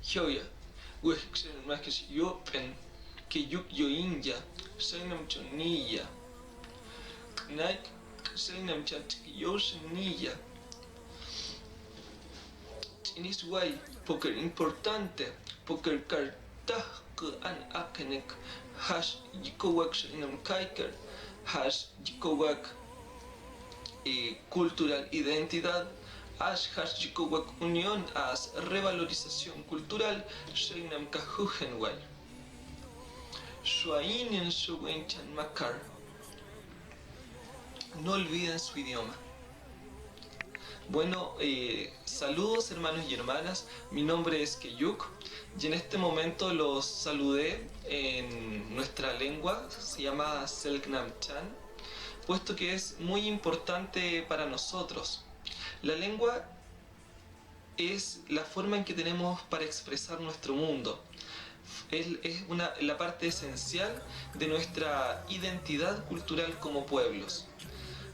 Hyoya, Wexer Max Yopen, que Yuk Yoinja, Sainam Chonilla, Knack, Sainam Chat Yosenilla. Chinis Way, poker importante, poker cartaj an akenek, hash Yikowak Sainam Kaiker, hash Yikowak cultural identidad, as Hashikowak unión, as revalorización cultural, Sheinam Kahuhenwal. Shuainen Shuwenchan Makar. No olviden su idioma. Bueno, saludos hermanos y hermanas, mi nombre es Keyuk y en este momento los saludé en nuestra lengua, se llama Selknam Chan, puesto que es muy importante para nosotros. La lengua es la forma en que tenemos para expresar nuestro mundo. Es la parte esencial de nuestra identidad cultural como pueblos.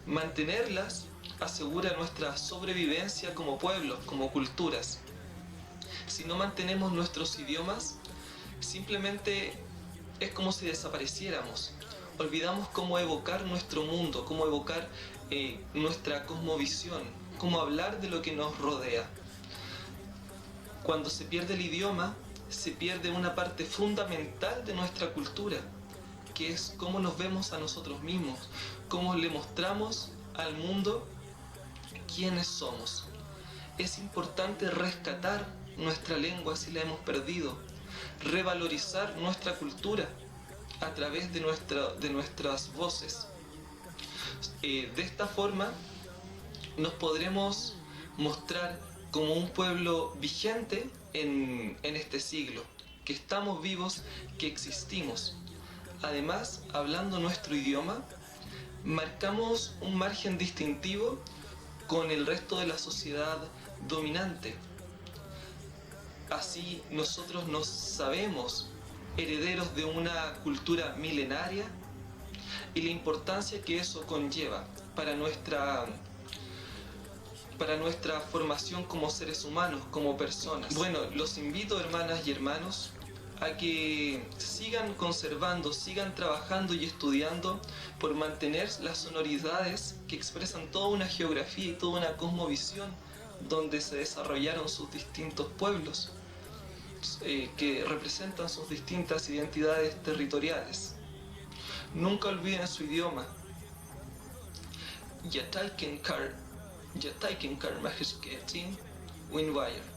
Mantenerlas asegura nuestra sobrevivencia como pueblos, como culturas. Si no mantenemos nuestros idiomas, simplemente es como si desapareciéramos. Olvidamos cómo evocar nuestro mundo, cómo evocar nuestra cosmovisión, cómo hablar de lo que nos rodea. Cuando se pierde el idioma, se pierde una parte fundamental de nuestra cultura, que es cómo nos vemos a nosotros mismos, cómo le mostramos al mundo quiénes somos. Es importante rescatar nuestra lengua si la hemos perdido, revalorizar nuestra cultura a través de nuestras voces. De esta forma nos podremos mostrar como un pueblo vigente en este siglo, que estamos vivos, que existimos. Además, hablando nuestro idioma, marcamos un margen distintivo con el resto de la sociedad dominante. Así nosotros nos sabemos herederos de una cultura milenaria y la importancia que eso conlleva para nuestra formación como seres humanos, como personas. Bueno, los invito, hermanas y hermanos, a que sigan conservando, sigan trabajando y estudiando por mantener las sonoridades que expresan toda una geografía y toda una cosmovisión donde se desarrollaron sus distintos pueblos, que representan sus distintas identidades territoriales. Nunca olviden su idioma. Yataiken Kar Mahesketin Winwire.